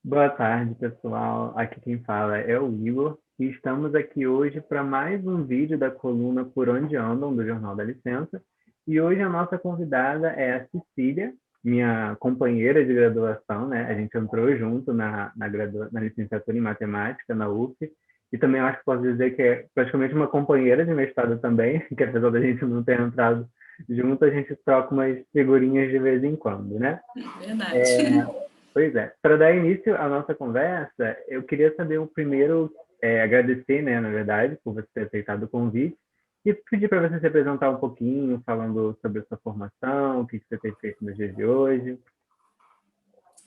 Boa tarde, pessoal. Aqui quem fala é o Igor e estamos aqui hoje para mais um vídeo da coluna Por Onde Andam, do Jornal da Licença. E hoje a nossa convidada é a Cecília, minha companheira de graduação, né? A gente entrou junto na licenciatura em matemática na UF e também acho que posso dizer que é praticamente uma companheira de mestrado também, que apesar da gente não ter entrado junto, a gente troca umas figurinhas de vez em quando, né? Verdade. Pois é. Para dar início à nossa conversa, eu queria saber o primeiro, agradecer, né, na verdade, por você ter aceitado o convite, e pedir para você se apresentar um pouquinho, falando sobre a sua formação, o que você tem feito nos dias de hoje.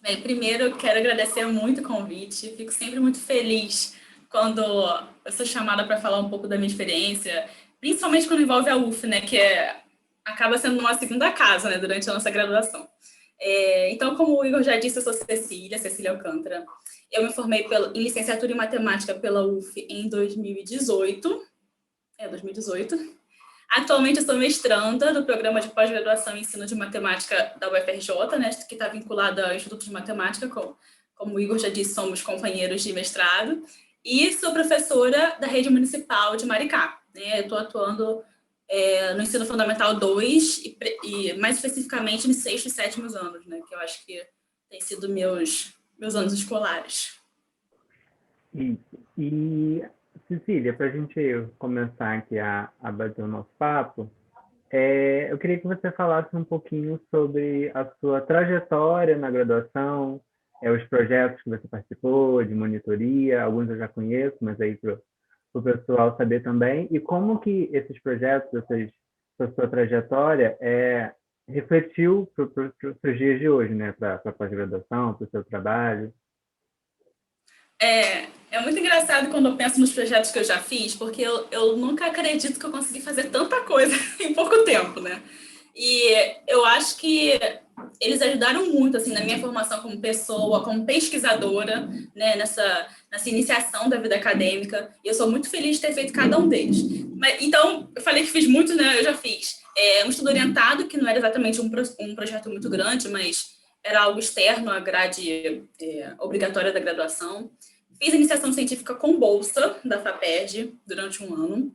Bem, primeiro eu quero agradecer muito o convite. Fico sempre muito feliz quando eu sou chamada para falar um pouco da minha experiência, principalmente quando envolve a UF, né, acaba sendo uma segunda casa, né, durante a nossa graduação. Então, como o Igor já disse, eu sou Cecília Alcântara. Eu me formei em licenciatura em matemática pela UF em 2018. 2018. Atualmente eu sou mestranda do programa de pós-graduação em ensino de matemática da UFRJ, né, que está vinculada ao Instituto de Matemática, como o Igor já disse, somos companheiros de mestrado, e sou professora da rede municipal de Maricá. Né, eu estou atuando no ensino fundamental 2 e mais especificamente nos 6º e 7º anos, né, que eu acho que tem sido meus anos escolares. Isso. E, Cecília, para a gente começar aqui a bater o nosso papo, eu queria que você falasse um pouquinho sobre a sua trajetória na graduação, os projetos que você participou, de monitoria, alguns eu já conheço, mas aí para o pessoal saber também, e como que esses projetos, essa sua trajetória, refletiu para os dias de hoje, né? Para a pós-graduação, para o seu trabalho. É muito engraçado quando eu penso nos projetos que eu já fiz, porque eu nunca acredito que eu consegui fazer tanta coisa em pouco tempo, né? E eu acho que eles ajudaram muito, assim, na minha formação como pessoa, como pesquisadora, né, nessa iniciação da vida acadêmica. E eu sou muito feliz de ter feito cada um deles. Então, eu falei que fiz muito, né? Eu já fiz um estudo orientado, que não era exatamente um projeto muito grande, mas era algo externo à grade obrigatória da graduação. Fiz iniciação científica com bolsa da FAPERJ durante um ano.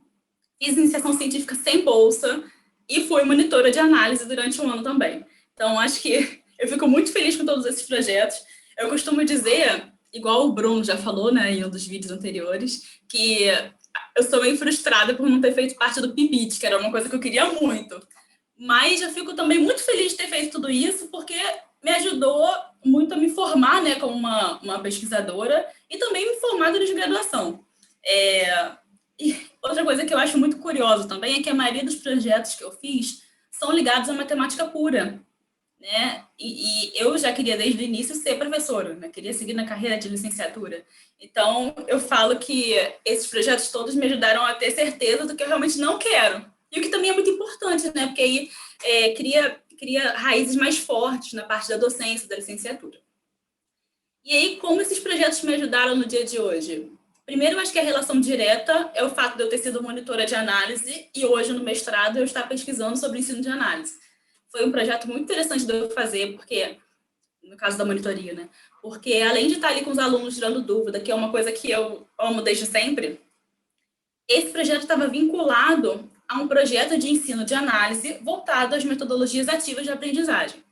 Fiz iniciação científica sem bolsa e fui monitora de análise durante um ano também. Então, acho que eu fico muito feliz com todos esses projetos. Eu costumo dizer, igual o Bruno já falou, né, em um dos vídeos anteriores, que eu sou meio frustrada por não ter feito parte do PIBIT, que era uma coisa que eu queria muito. Mas eu fico também muito feliz de ter feito tudo isso, porque me ajudou muito a me formar, né, como uma pesquisadora e também me formar durante a graduação. E outra coisa que eu acho muito curiosa também é que a maioria dos projetos que eu fiz são ligados à matemática pura, né? E eu já queria desde o início ser professora, né? Queria seguir na carreira de licenciatura. Então, eu falo que esses projetos todos me ajudaram a ter certeza do que eu realmente não quero. E o que também é muito importante, né? Porque aí cria raízes mais fortes na parte da docência, da licenciatura. E aí, como esses projetos me ajudaram no dia de hoje? Primeiro, eu acho que a relação direta é o fato de eu ter sido monitora de análise e hoje, no mestrado, eu estar pesquisando sobre ensino de análise. Foi um projeto muito interessante de eu fazer, porque, no caso da monitoria, né? Porque, além de estar ali com os alunos tirando dúvida, que é uma coisa que eu amo desde sempre, esse projeto estava vinculado a um projeto de ensino de análise voltado às metodologias ativas de aprendizagem.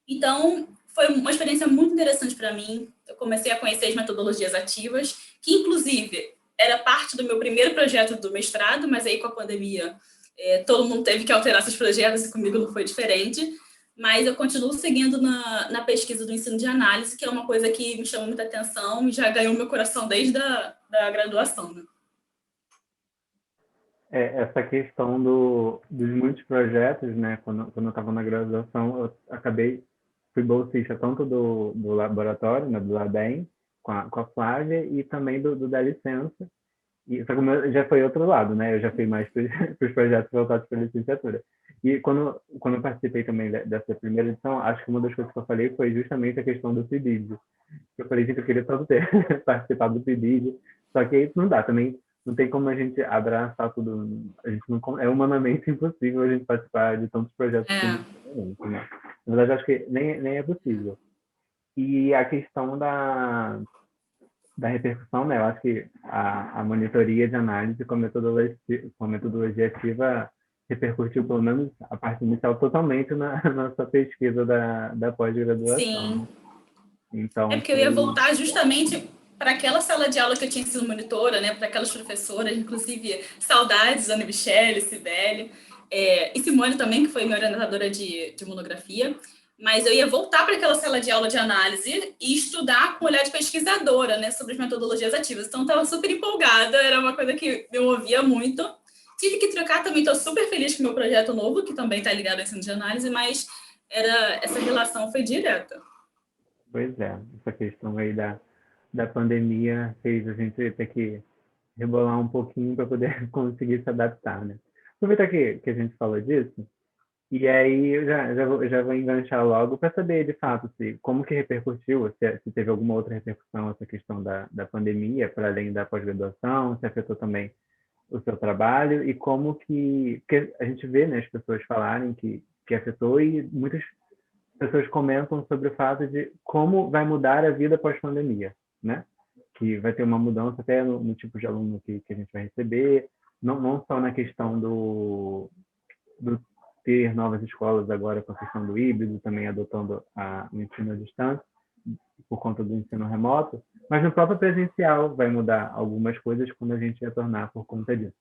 Então, foi uma experiência muito interessante para mim. Eu comecei a conhecer as metodologias ativas, que, inclusive, era parte do meu primeiro projeto do mestrado, mas aí, com a pandemia, todo mundo teve que alterar seus projetos e comigo não foi diferente. Mas eu continuo seguindo na pesquisa do ensino de análise, que é uma coisa que me chama muita atenção e já ganhou meu coração desde da graduação, né? Essa questão dos muitos projetos, né? Quando eu estava na graduação, eu fui bolsista tanto do laboratório, né, do LABEM, com a Flávia, e também do da licença. Só que já foi outro lado, né? Eu já fui mais para os projetos voltados para a licenciatura. E quando eu participei também dessa primeira edição, acho que uma das coisas que eu falei foi justamente a questão do PIBID. Eu falei, gente, eu queria tanto ter participado do PIBID, só que isso não dá também. Não tem como a gente abraçar tudo. A gente não, é humanamente impossível a gente participar de tantos projetos É. simultaneamente, né? Na verdade, acho que nem é possível. E a questão da repercussão, né? Eu acho que a monitoria de análise com a metodologia ativa repercutiu, pelo menos a parte inicial, totalmente na sua pesquisa da pós-graduação, Sim. né? É Então, porque eu ia foi... voltar justamente para aquela sala de aula que eu tinha sido monitora, né? Para aquelas professoras, inclusive saudades, Ana Michele, Cibele, e Simone também, que foi minha orientadora de monografia. Mas eu ia voltar para aquela sala de aula de análise e estudar com olhar de pesquisadora, né, sobre as metodologias ativas. Então, estava super empolgada, era uma coisa que eu ouvia muito. Tive que trocar também, estou super feliz com o meu projeto novo, que também está ligado ao ensino de análise, mas essa relação foi direta. Pois é, essa questão aí da pandemia fez a gente ter que rebolar um pouquinho para poder conseguir se adaptar, né? Aproveitar que a gente falou disso, e aí eu já vou enganchar logo para saber, de fato, como que repercutiu, se teve alguma outra repercussão essa questão da pandemia, para além da pós-graduação, se afetou também o seu trabalho, e como que... Porque a gente vê, né, as pessoas falarem que afetou, e muitas pessoas comentam sobre o fato de como vai mudar a vida pós-pandemia, né? Que vai ter uma mudança até no tipo de aluno que a gente vai receber, não só na questão do ter novas escolas agora com a questão do híbrido, também adotando o ensino à distância, por conta do ensino remoto, mas no próprio presencial vai mudar algumas coisas quando a gente retornar por conta disso.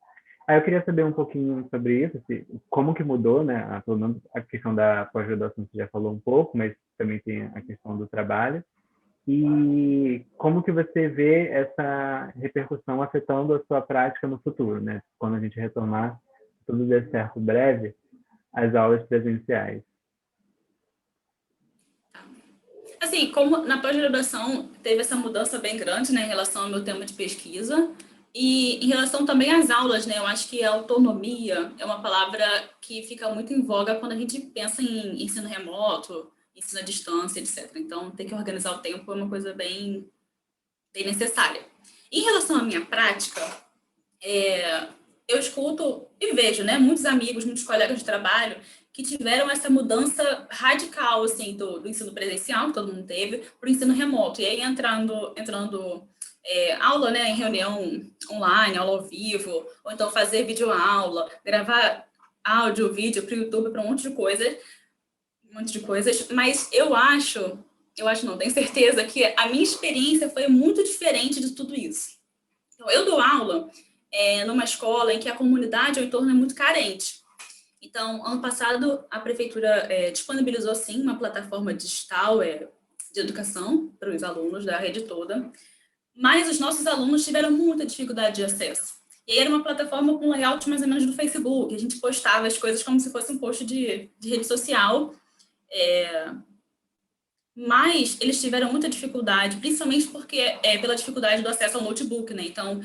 Aí eu queria saber um pouquinho sobre isso, como que mudou, né? Pelo menos a questão da pós-graduação você já falou um pouco, mas também tem a questão do trabalho. E como que você vê essa repercussão afetando a sua prática no futuro, né? Quando a gente retomar, se tudo der certo breve, as aulas presenciais. Assim, como na pós-graduação teve essa mudança bem grande, né, em relação ao meu tema de pesquisa, e em relação também às aulas, né, eu acho que a autonomia é uma palavra que fica muito em voga quando a gente pensa em ensino remoto, ensino à distância, etc. Então, ter que organizar o tempo é uma coisa bem necessária. Em relação à minha prática, eu escuto e vejo, né, muitos amigos, muitos colegas de trabalho que tiveram essa mudança radical, assim, do ensino presencial, que todo mundo teve, para o ensino remoto. E aí entrando aula, né, em reunião online, aula ao vivo, ou então fazer videoaula, gravar áudio, vídeo para o YouTube, para um monte de coisas. Mas eu acho não, tenho certeza que a minha experiência foi muito diferente de tudo isso. Então, eu dou aula numa escola em que a comunidade ao entorno é muito carente. Então, ano passado, a prefeitura disponibilizou, sim, uma plataforma digital de educação para os alunos da rede toda, mas os nossos alunos tiveram muita dificuldade de acesso. E aí era uma plataforma com layout mais ou menos do Facebook, a gente postava as coisas como se fosse um post de rede social, mas eles tiveram muita dificuldade, principalmente porque pela dificuldade do acesso ao notebook, né? Então,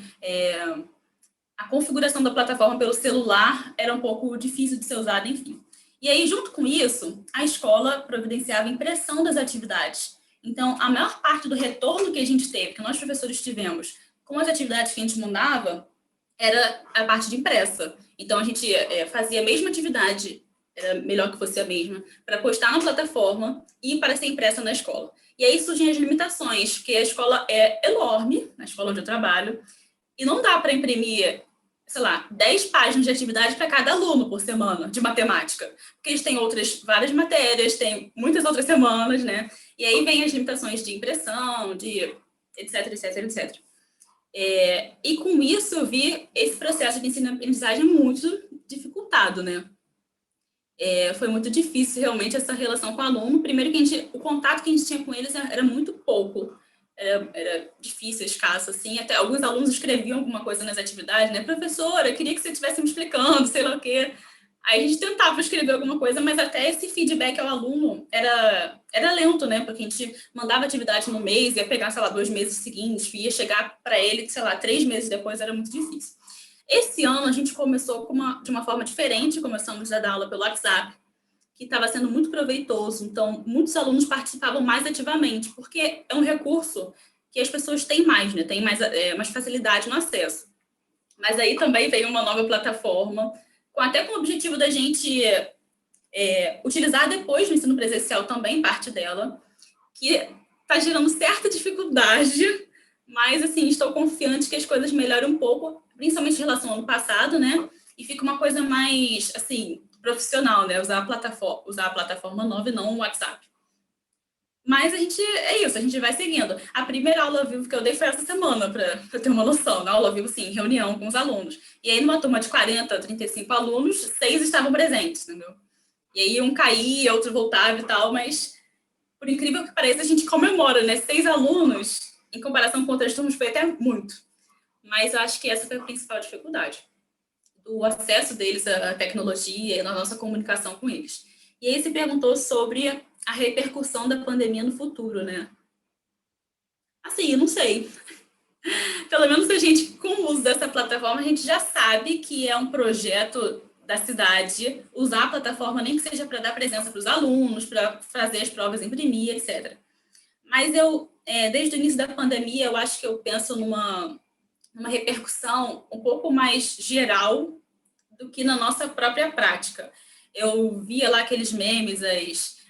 a configuração da plataforma pelo celular era um pouco difícil de ser usada, enfim. E aí, junto com isso, a escola providenciava impressão das atividades. Então, a maior parte do retorno que a gente teve, que nós professores tivemos, com as atividades que a gente mandava, era a parte de impressa. Então, a gente fazia a mesma atividade, era melhor que fosse a mesma, para postar na plataforma e para ser impressa na escola. E aí surgem as limitações, porque a escola é enorme, a escola onde eu trabalho, e não dá para imprimir, sei lá, 10 páginas de atividade para cada aluno por semana de matemática. Porque eles têm várias matérias, tem muitas outras semanas, né? E aí vem as limitações de impressão, de etc, etc, etc. E com isso eu vi esse processo de ensino-aprendizagem muito dificultado, né? Foi muito difícil realmente essa relação com o aluno. Primeiro que o contato que a gente tinha com eles era muito pouco. Era difícil, escasso, assim. Até alguns alunos escreviam alguma coisa nas atividades, né? Professora, eu queria que você estivesse me explicando, sei lá o quê. Aí a gente tentava escrever alguma coisa, mas até esse feedback ao aluno era lento, né? Porque a gente mandava atividade no mês, ia pegar, sei lá, 2 meses seguintes, ia chegar para ele, sei lá, 3 meses depois, era muito difícil. Esse ano a gente começou de uma forma diferente, começamos a dar aula pelo WhatsApp, que estava sendo muito proveitoso. Então, muitos alunos participavam mais ativamente, porque é um recurso que as pessoas têm mais, né? Tem mais facilidade no acesso. Mas aí também veio uma nova plataforma, até com o objetivo da gente utilizar depois do ensino presencial também, parte dela, que tá gerando certa dificuldade, mas, assim, estou confiante que as coisas melhorem um pouco, principalmente em relação ao ano passado, né? E fica uma coisa mais, assim, profissional, né? Usar a plataforma nova e não o WhatsApp. Mas é isso, a gente vai seguindo. A primeira aula ao vivo que eu dei foi essa semana, para ter uma noção. Na aula ao vivo, sim, reunião com os alunos. E aí, numa turma de 40, 35 alunos, 6 estavam presentes, entendeu? E aí, um caía, outro voltava e tal, mas, por incrível que pareça, a gente comemora, né? 6 alunos, em comparação com outras turmas, foi até muito. Mas eu acho que essa foi a principal dificuldade. O acesso deles à tecnologia e na nossa comunicação com eles. E aí, se perguntou sobre a repercussão da pandemia no futuro, né? Assim, eu não sei. Pelo menos a gente, com o uso dessa plataforma, a gente já sabe que é um projeto da cidade usar a plataforma, nem que seja para dar presença para os alunos, para fazer as provas, imprimir, etc. Mas desde o início da pandemia, eu acho que eu penso numa repercussão um pouco mais geral do que na nossa própria prática. Eu via lá aqueles memes,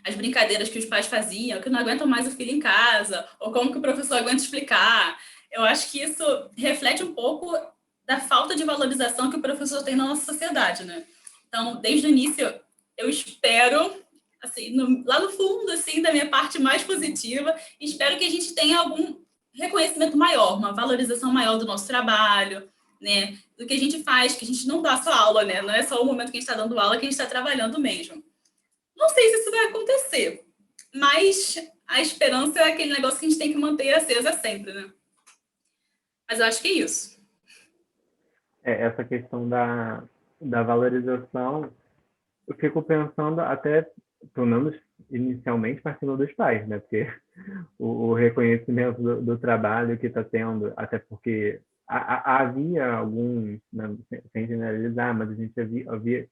as brincadeiras que os pais faziam, que não aguentam mais o filho em casa, ou como que o professor aguenta explicar. Eu acho que isso reflete um pouco da falta de valorização que o professor tem na nossa sociedade, né? Então, desde o início, eu espero, assim, lá no fundo, assim, da minha parte mais positiva, espero que a gente tenha algum reconhecimento maior, uma valorização maior do nosso trabalho, né? Do que a gente faz, que a gente não dá só aula, né? Não é só o momento que a gente está dando aula que a gente está trabalhando mesmo. Não sei se isso vai acontecer, mas a esperança é aquele negócio que a gente tem que manter acesa sempre, né? Mas eu acho que é isso. Essa questão da valorização, eu fico pensando até, pelo menos inicialmente, partindo dos pais, né? Porque o reconhecimento do trabalho que está tendo, até porque havia alguns, né, sem generalizar, mas a gente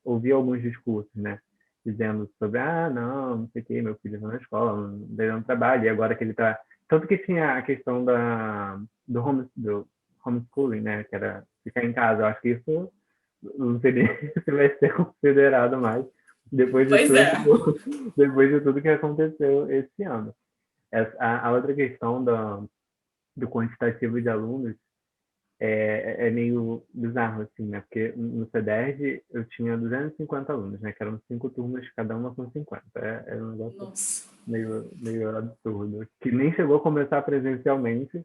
ouvia alguns discursos, né? Dizendo sobre, não sei o que, meu filho está na escola, não deu trabalho, e agora que ele está... Tanto que tinha a questão do homeschooling, né? Que era ficar em casa. Eu acho que isso não sei nem se vai ser considerado mais depois de Pois é. depois de tudo que aconteceu esse ano. A outra questão do quantitativo de alunos é meio bizarro, assim, né? Porque no CEDERJ eu tinha 250 alunos, né? Que eram 5 turmas, cada uma com 50. É um negócio Nossa. meio absurdo. Que nem chegou a começar presencialmente,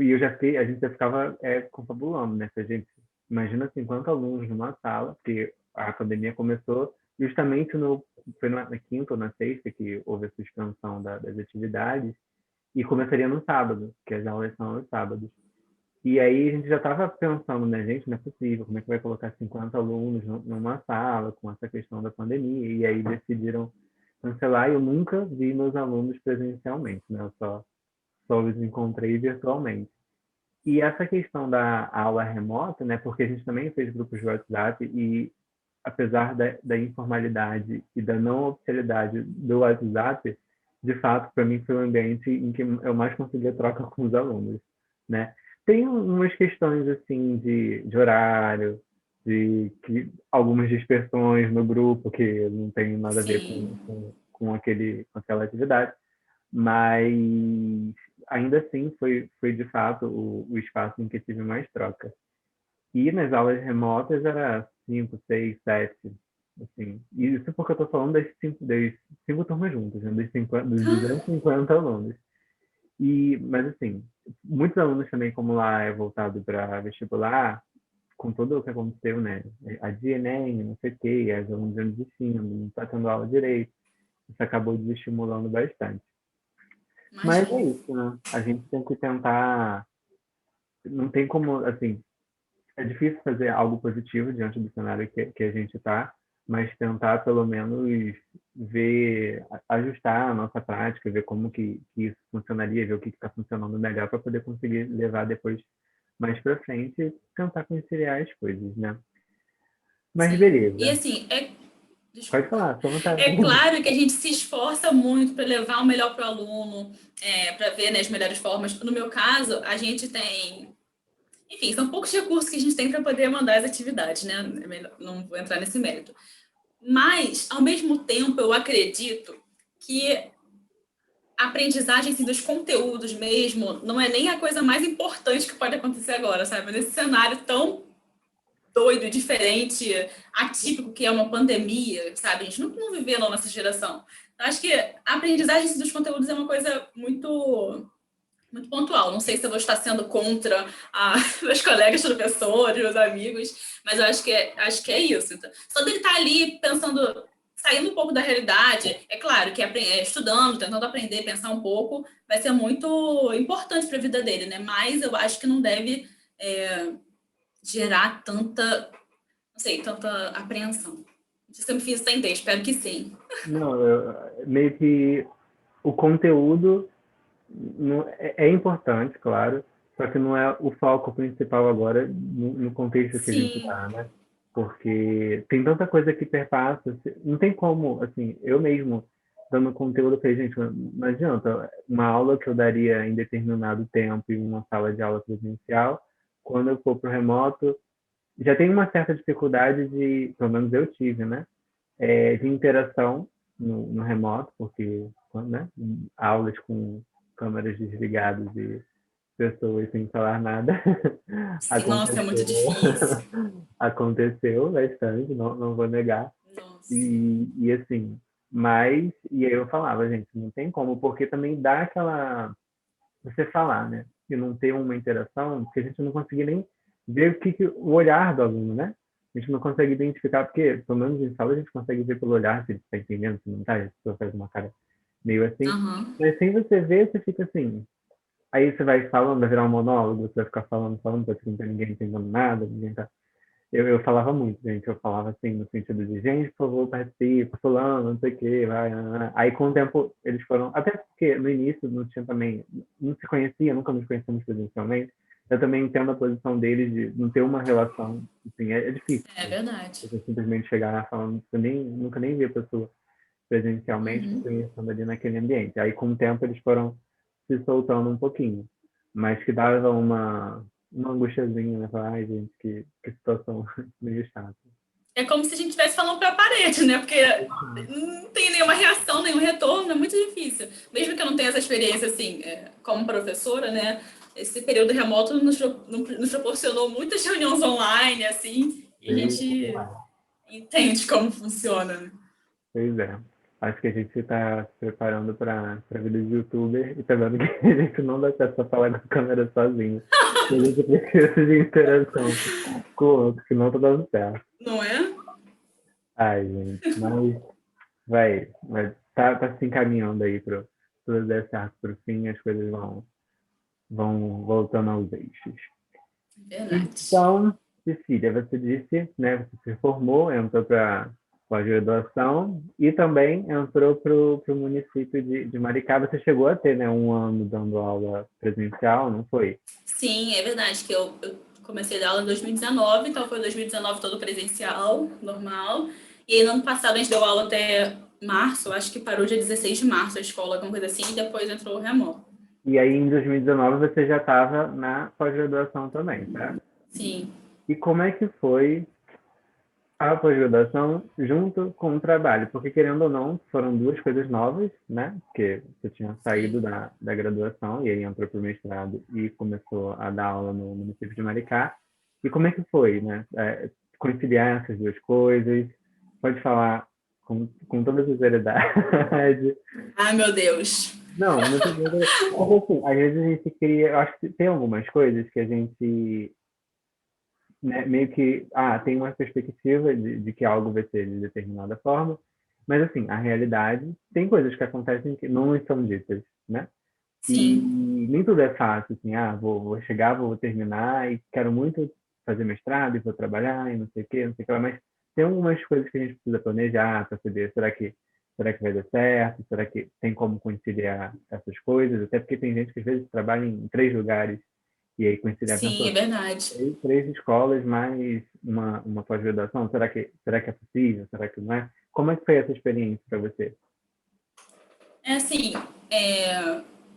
e a gente já ficava confabulando, né? Se a gente imagina 50 alunos numa sala, porque a pandemia começou justamente foi na quinta ou na sexta que houve a suspensão das atividades, e começaria no sábado, que as aulas são aos sábados. E aí a gente já estava pensando, né, gente, não é possível, como é que vai colocar 50 alunos numa sala com essa questão da pandemia? E aí decidiram cancelar, e eu nunca vi meus alunos presencialmente, né? Eu só os encontrei virtualmente. E essa questão da aula remota, né, porque a gente também fez grupos de WhatsApp e, apesar da informalidade e da não oficialidade do WhatsApp, de fato, para mim foi um ambiente em que eu mais conseguia troca com os alunos, né? Tem umas questões, assim, de horário, algumas dispersões no grupo que não tem nada a ver Sim. com aquela atividade, mas ainda assim foi de fato o espaço em que tive mais troca. E nas aulas remotas era 5, 6, 7, assim. E isso porque eu estou falando das cinco turmas juntas, né? Dos 250 alunos. Mas assim, muitos alunos também, como lá é voltado para vestibular, com tudo o que aconteceu, né? A de Enem, não sei o quê, as alunos iam desistindo, não está tendo aula direito. Isso acabou desestimulando bastante. Mas é Imagino. isso, né? A gente tem que tentar. Não tem como, assim, é difícil fazer algo positivo diante do cenário que a gente está, mas tentar pelo menos ver, ajustar a nossa prática, ver como que isso funcionaria, ver o que está funcionando melhor para poder conseguir levar depois mais para frente e tentar conciliar as coisas, né? Mas Sim. E beleza. assim, Pode desculpa. falar, só vontade. É claro que a gente se esforça muito para levar o melhor para o aluno, para ver, né, as melhores formas. No meu caso, a gente tem... Enfim, são poucos recursos que a gente tem para poder mandar as atividades, né? Não vou entrar nesse mérito. Mas, ao mesmo tempo, eu acredito que a aprendizagem assim, dos conteúdos mesmo não é nem a coisa mais importante que pode acontecer agora, sabe? Nesse cenário tão doido, diferente, atípico que é uma pandemia, sabe? A gente não viveu na nossa geração. Eu acho que a aprendizagem assim, dos conteúdos é uma coisa muito pontual. Não sei se eu vou estar sendo contra meus colegas professores, meus amigos, mas eu acho que é isso. Então, só dele estar ali pensando, saindo um pouco da realidade, é claro que estudando, tentando aprender, pensar um pouco, vai ser muito importante para a vida dele, né? Mas eu acho que não deve gerar tanta, não sei, tanta apreensão. Não sei se eu me fiz entender, espero que sim. Não, meio que o conteúdo é importante, claro, só que não é o foco principal agora no contexto que a gente Sim. está, né? Porque tem tanta coisa que perpassa, não tem como, assim, eu mesmo dando conteúdo para gente, não adianta uma aula que eu daria em determinado tempo em uma sala de aula presencial, quando eu for para o remoto, já tem uma certa dificuldade de, pelo menos eu tive, né? De interação no remoto, porque né, aulas com câmeras desligadas e pessoas sem falar nada Sim, nossa, é muito aconteceu, difícil. aconteceu bastante, não vou negar. Nossa. E assim, mas, e aí eu falava, gente, não tem como, porque também dá aquela, você falar, né? E não ter uma interação, porque a gente não conseguia nem ver o olhar do aluno, né? A gente não consegue identificar, porque, pelo menos em sala, a gente consegue ver pelo olhar se ele está entendendo, se não está, a pessoa faz uma cara meio assim. Uhum. Mas sem você ver, você fica assim. Aí você vai falando, vai virar um monólogo, você vai ficar falando, parece que não tem ninguém entendendo nada, ninguém tá. Eu falava muito, gente. Eu falava assim, no sentido de, gente, por favor, participe, fulano, não sei o quê, vai. Aí, com o tempo, eles foram. Até porque no início não tinha também. Não se conhecia, nunca nos conhecemos presencialmente. Eu também entendo a posição deles de não ter uma relação. Assim, é difícil. É verdade. Você simplesmente chegar lá falando, você nunca nem via a pessoa presencialmente, Uhum. conhecendo ali naquele ambiente. Aí, com o tempo, eles foram se soltando um pouquinho. Mas que dava uma angustiazinha, né? Falar, ai, gente, que situação meio chata. É como se a gente estivesse falando para a parede, né? Porque não tem nenhuma reação, nenhum retorno, é muito difícil. Mesmo que eu não tenha essa experiência, assim, como professora, né? Esse período remoto nos proporcionou muitas reuniões online, assim, e a gente entende como funciona, né? Pois é. Acho que a gente está se preparando para a vida de youtuber e tá vendo que a gente não dá certo só falar com a câmera sozinho. A gente precisa de interação com o outro, senão tá dando certo. Não é? Ai, gente, mas vai tá se encaminhando aí para tudo dar certo pro fim, as coisas vão voltando aos eixos. Verdade. Então, Cecília, você disse, né, você se formou, entrou para pós-graduação e também entrou para o município de Maricá. Você chegou a ter, né, um ano dando aula presencial, não foi? Sim, é verdade que eu comecei a dar aula em 2019, então foi 2019 todo presencial, normal. E aí, no ano passado, a gente deu aula até março, acho que parou dia 16 de março a escola, alguma coisa assim, e depois entrou o remoto. E aí, em 2019, você já estava na pós-graduação também, tá? Sim. E como é que foi a pós-graduação junto com o trabalho? Porque, querendo ou não, foram duas coisas novas, né? Porque você tinha saído Sim. da graduação e aí entrou para o mestrado e começou a dar aula no município de Maricá. E como é que foi, né? Conciliar essas duas coisas? Pode falar com toda sinceridade. Ai, meu Deus. Não, não tem nada. Porque, assim, às vezes a gente queria. Eu acho que tem algumas coisas que a gente, né, meio que tem uma perspectiva de que algo vai ser de determinada forma, mas assim, a realidade tem coisas que acontecem que não são ditas, né? Sim. E nem tudo é fácil, assim, vou chegar, vou terminar e quero muito fazer mestrado e vou trabalhar e não sei o quê, não sei o que lá, mas tem algumas coisas que a gente precisa planejar para saber, será que vai dar certo? Será que tem como conciliar essas coisas? Até porque tem gente que às vezes trabalha em 3 lugares e aí conciliar, Sim, é pensou, verdade. três escolas mais uma pós-graduação, será que é possível? Será que não é? Como é que foi essa experiência para você? É assim,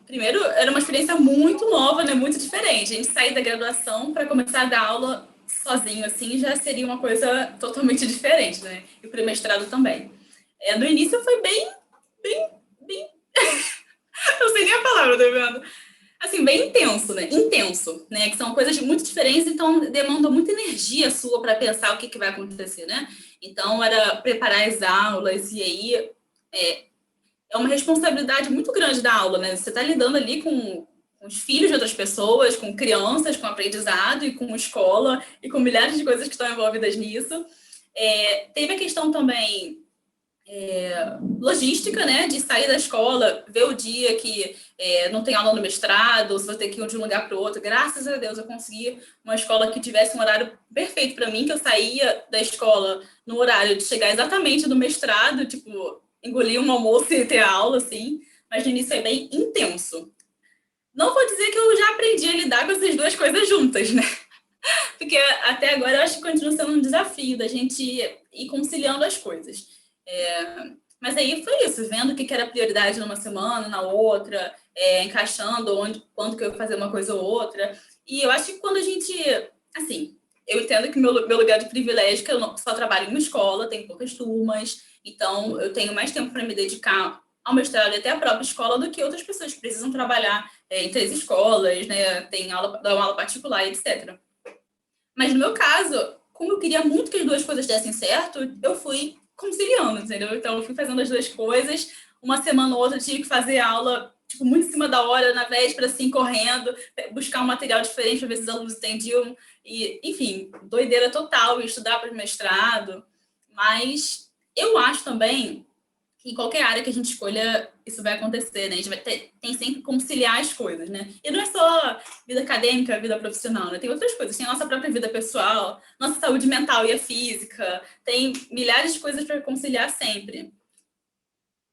primeiro, era uma experiência muito nova, né? Muito diferente. A gente sair da graduação para começar a dar aula sozinho, assim, já seria uma coisa totalmente diferente, né? E para o mestrado também. No início foi bem Eu sei nem a palavra, tá vendo? Assim, bem intenso, né? Intenso, né? Que são coisas muito diferentes, então demanda muita energia sua para pensar o que vai acontecer, né? Então, era preparar as aulas, e aí é uma responsabilidade muito grande da aula, né? Você está lidando ali com os filhos de outras pessoas, com crianças, com aprendizado e com escola e com milhares de coisas que estão envolvidas nisso. Teve a questão também logística, né? De sair da escola, ver o dia que não tem aula no mestrado, você vai ter que ir de um lugar para o outro. Graças a Deus eu consegui uma escola que tivesse um horário perfeito para mim, que eu saía da escola no horário de chegar exatamente no mestrado, tipo, engolir um almoço e ter aula, assim. Mas no início é bem intenso. Não vou dizer que eu já aprendi a lidar com essas duas coisas juntas, né? Porque até agora eu acho que continua sendo um desafio da gente ir conciliando as coisas. Mas aí foi isso, vendo o que era prioridade numa semana, na outra, encaixando quando que eu ia fazer uma coisa ou outra. E eu acho que quando a gente, assim, eu entendo que meu lugar de privilégio é que eu só trabalho em uma escola, tenho poucas turmas, então eu tenho mais tempo para me dedicar ao mestrado e até à própria escola do que outras pessoas que precisam trabalhar em 3 escolas, né, tem aula, dar uma aula particular, etc. Mas no meu caso, como eu queria muito que as duas coisas dessem certo, eu fui conciliando, entendeu? Então eu fui fazendo as duas coisas. Uma semana ou outra eu tive que fazer aula, tipo, muito em cima da hora, na véspera, assim, correndo, buscar um material diferente para ver se os alunos entendiam. E, enfim, doideira total, estudar para o mestrado. Mas eu acho também que em qualquer área que a gente escolha, isso vai acontecer, né? A gente tem sempre que conciliar as coisas, né? E não é só vida acadêmica, vida profissional, né? Tem outras coisas, tem a nossa própria vida pessoal, nossa saúde mental e a física, tem milhares de coisas para conciliar sempre.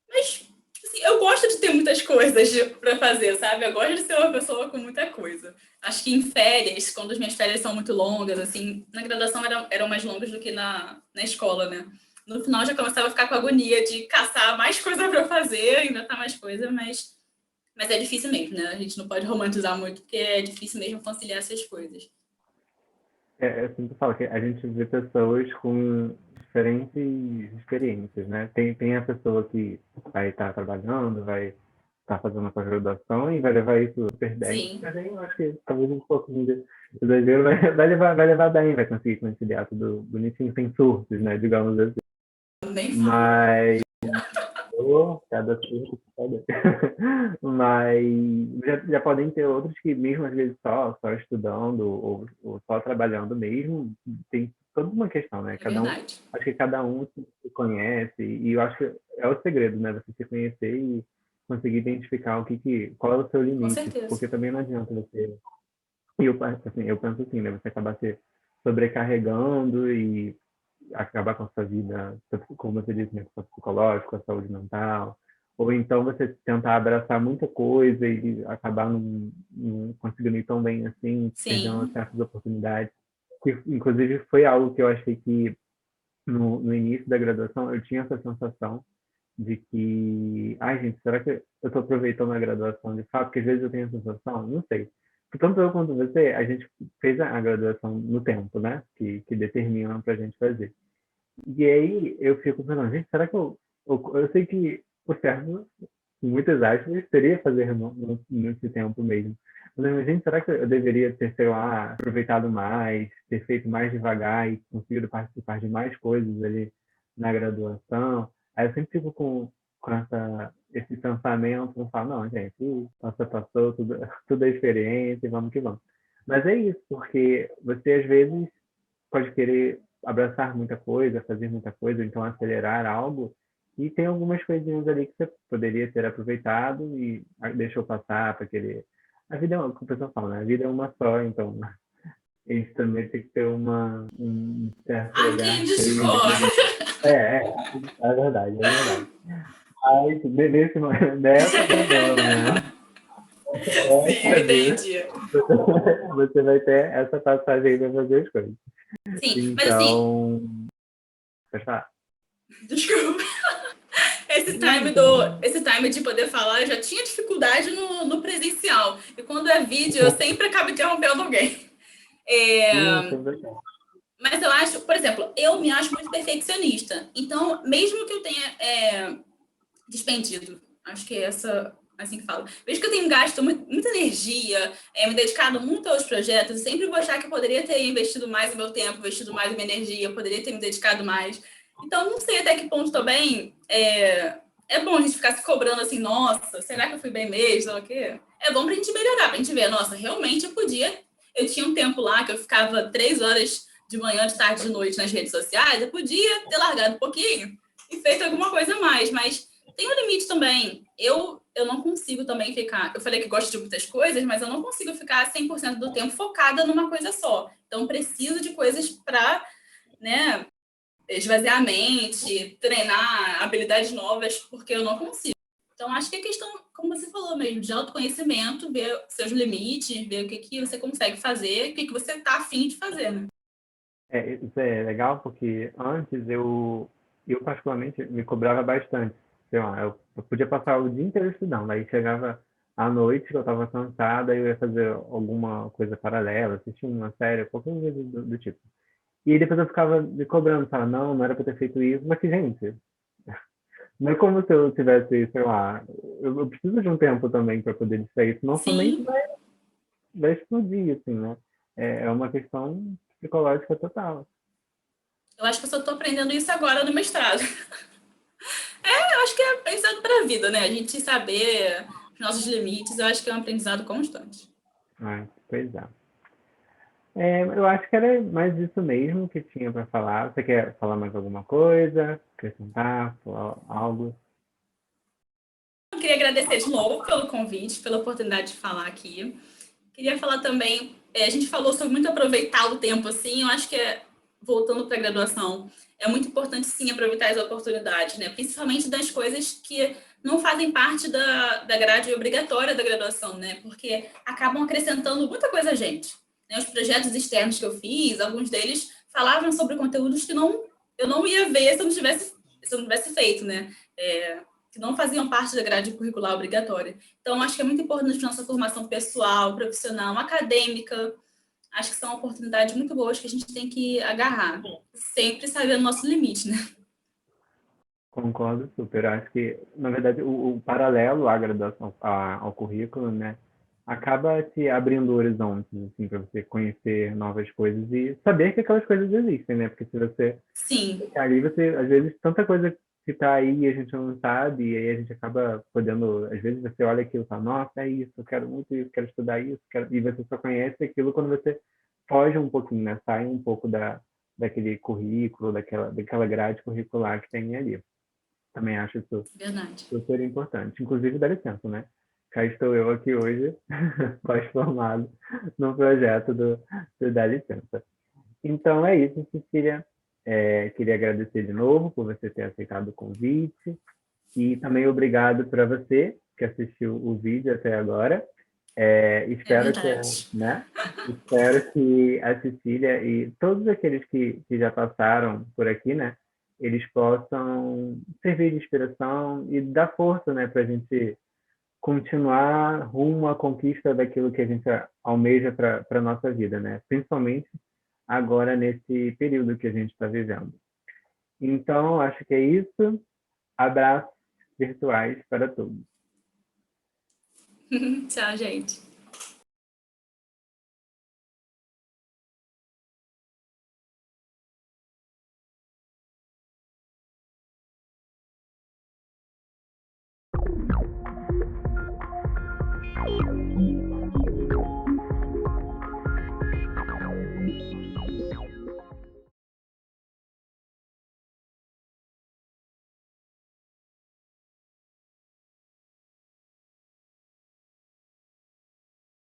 Mas, assim, eu gosto de ter muitas coisas para fazer, sabe? Eu gosto de ser uma pessoa com muita coisa. Acho que em férias, quando as minhas férias são muito longas, assim, na graduação eram mais longas do que na escola, né? No final já começava a ficar com agonia de caçar mais coisa para fazer, inventar mais coisa, mas é difícil mesmo, né? A gente não pode romantizar muito, porque é difícil mesmo conciliar essas coisas. Eu sempre falo que a gente vê pessoas com diferentes experiências, né? Tem a pessoa que vai estar trabalhando, vai estar fazendo a pós-graduação e vai levar isso super bem. Sim, Mas aí eu acho que talvez um pouquinho de exagero vai levar bem, vai conseguir conciliar tudo bonitinho, sem surtos, né? Digamos assim. nem falo. Mas cada surto, cada... Mas já podem ter outros que, mesmo às vezes só estudando ou só trabalhando mesmo, tem toda uma questão, né? É verdade. Acho que cada um se conhece, e eu acho que é o segredo, né? Você se conhecer e conseguir identificar qual é o seu Com limite, certeza. porque também não adianta você. E eu penso assim, né? Você acabar se sobrecarregando e acabar com a sua vida, como você disse, né, com a psicológica, com a saúde mental, ou então você tentar abraçar muita coisa e acabar não conseguindo ir tão bem assim, perdendo Sim, certas oportunidades. Que, inclusive, foi algo que eu achei que no início da graduação eu tinha essa sensação de que, ai gente, será que eu estou aproveitando a graduação de fato? Porque às vezes eu tenho a sensação, não sei. Porque tanto eu quanto você, a gente fez a graduação no tempo, né? Que determina para a gente fazer. E aí eu fico pensando, gente, será que eu sei que o certo, em muitas aspas, seria fazer nesse tempo mesmo. Mas, gente, será que eu deveria ter, sei lá, aproveitado mais, ter feito mais devagar e conseguido participar de mais coisas ali na graduação? Aí eu sempre fico com esse pensamento, eu falo, não, gente, passou, tudo é experiência, vamos que vamos. Mas é isso, porque você às vezes pode querer abraçar muita coisa, fazer muita coisa, então acelerar algo, e tem algumas coisinhas ali que você poderia ter aproveitado e deixou passar para querer. A vida é uma, como o pessoal fala, né? A vida é uma só, então a gente também tem que ter um certo há quem olhar discorda. crítico. É verdade, é verdade. Mas nessa não, né? Sim, eu Dessa vez, entendi. você vai ter essa passagem para fazer as coisas. Sim, mas assim, Então, pode falar. desculpa. Não, não tem problema. Esse time de poder falar, eu já tinha dificuldade no presencial. E quando é vídeo, eu sempre acabo interrompendo alguém. É, Sem deixar. mas eu acho, por exemplo, eu me acho muito perfeccionista. Então, mesmo que eu tenha despendido, acho que essa assim que fala. Vejo que eu tenho gasto muita energia, me dedicado muito aos projetos, e sempre vou achar que eu poderia ter investido mais o meu tempo, investido mais a minha energia, poderia ter me dedicado mais. Então, não sei até que ponto também é bom a gente ficar se cobrando assim, nossa, será que eu fui bem mesmo? O quê? É bom pra gente melhorar, pra gente ver, nossa, realmente eu tinha um tempo lá que eu ficava 3 horas de manhã, de tarde, de noite nas redes sociais, eu podia ter largado um pouquinho e feito alguma coisa a mais, mas tem um limite também. Eu não consigo também ficar. Eu falei que gosto de muitas coisas, mas eu não consigo ficar 100% do tempo focada numa coisa só. Então, preciso de coisas para, né, esvaziar a mente, treinar habilidades novas, porque eu não consigo. Então, acho que é questão, como você falou mesmo, de autoconhecimento, ver seus limites, ver o que, que você consegue fazer, o que, que você está afim de fazer, né? Isso é legal porque antes eu particularmente me cobrava bastante. Sei lá, eu podia passar o dia inteiro estudando, aí chegava à noite que eu estava cansada, eu ia fazer alguma coisa paralela, assistir uma série, qualquer coisa do tipo. E aí depois eu ficava me cobrando, falava, não, não era para ter feito isso, mas que, gente, não é como se eu tivesse, sei lá, eu preciso de um tempo também para poder distrair, senão sua mente Sim, vai explodir, assim, né? É uma questão psicológica total. eu acho que eu só estou aprendendo isso agora no mestrado. Eu acho que é aprendizado para a vida, né? A gente saber os nossos limites, eu acho que é um aprendizado constante. Pois é. Eu acho que era mais isso mesmo que tinha para falar. Você quer falar mais alguma coisa? Acrescentar? Falar algo? Eu queria agradecer de novo pelo convite, pela oportunidade de falar aqui. Queria falar também, a gente falou sobre muito aproveitar o tempo, assim, eu acho que voltando para a graduação, é muito importante, sim, aproveitar as oportunidades, né? Principalmente das coisas que não fazem parte da grade obrigatória da graduação, né? Porque acabam acrescentando muita coisa a gente. Né? Os projetos externos que eu fiz, alguns deles falavam sobre conteúdos que eu não ia ver se eu não tivesse feito, né? Que não faziam parte da grade curricular obrigatória. Então, acho que é muito importante para nossa formação pessoal, profissional, acadêmica. Acho que são oportunidades muito boas que a gente tem que agarrar, sempre sabendo o nosso limite, né? Concordo super. Acho que, na verdade, o paralelo à graduação, ao currículo, né, acaba te abrindo horizontes, assim, para você conhecer novas coisas e saber que aquelas coisas existem, né? Porque se você Sim, ali você, às vezes, tanta coisa que tá aí e a gente não sabe, e aí a gente acaba podendo, às vezes você olha aquilo e fala, nossa, é isso, eu quero muito isso, quero estudar isso, e você só conhece aquilo quando você foge um pouquinho, né? Sai um pouco daquele currículo, daquela grade curricular que tem ali. Também acho isso verdade. super importante. Inclusive, dá licença, né? Cá estou eu aqui hoje, pós-formado, no projeto do Dá Licença. Então é isso, Cecília. Queria agradecer de novo por você ter aceitado o convite e também obrigado para você que assistiu o vídeo até agora. É Espero que, verdade. né? Espero que a Cecília e todos aqueles que já passaram por aqui, né? Eles possam servir de inspiração e dar força, né? Para a gente continuar rumo à conquista daquilo que a gente almeja para a nossa vida, né? Principalmente agora nesse período que a gente está vivendo. Então, acho que é isso. Abraços virtuais para todos. Tchau, gente.